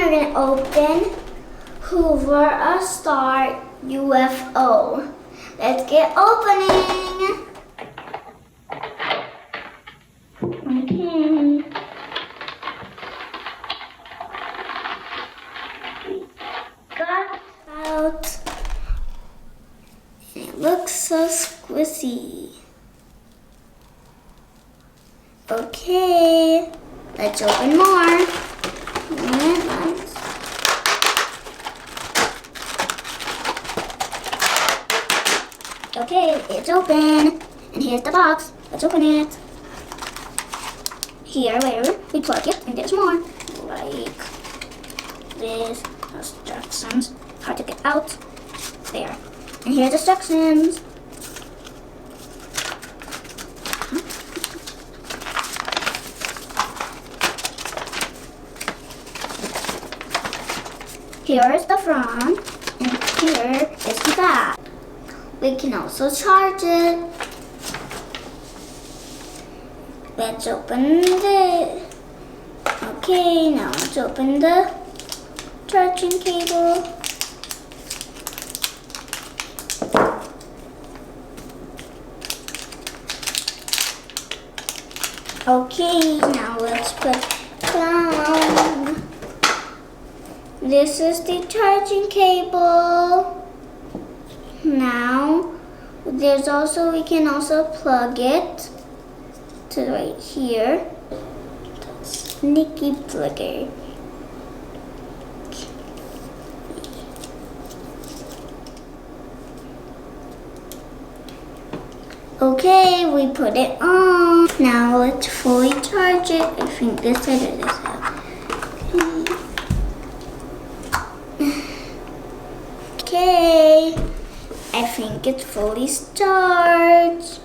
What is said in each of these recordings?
we're going to open Hoover a Star UFO. Let's get opening. Okay. Got out. It looks so squishy. Okay, let's open more. Okay, it's open. And here's the box. Let's open it. Here, where we plug it, and there's more. Like this. Instructions. Hard to get out. There. And here's the instructions. Here is the front, and here is the back. We can also charge it. Let's open it. Okay, now let's open the charging cable. Okay, now let's put down. This is the charging cable. Now, we can also plug it to right here. Sneaky plugger. Okay, we put it on. Now let's fully charge it. I think this side or this side. Okay, I think it's fully charged.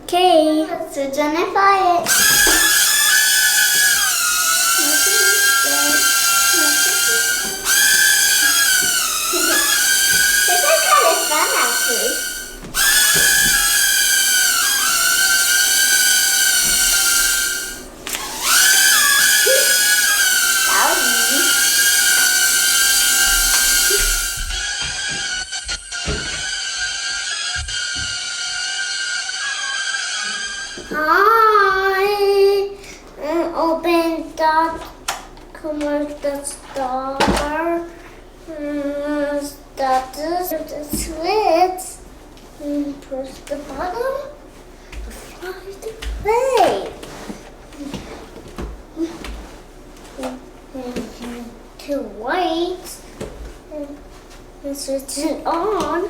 Okay, let's identify it. This is kind of fun, actually. I open that commercial star. Start the switch. Push the button. Fly the plane. To wait. And switch it on.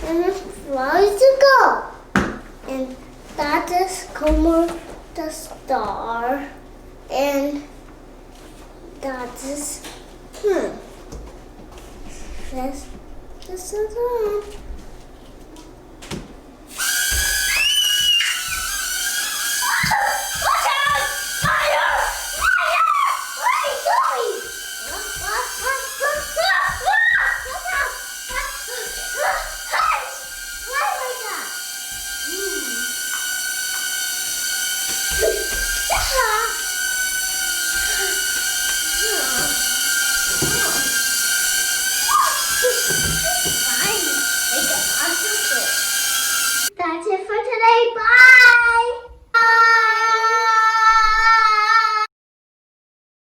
And fly to go. And that is Como the Star.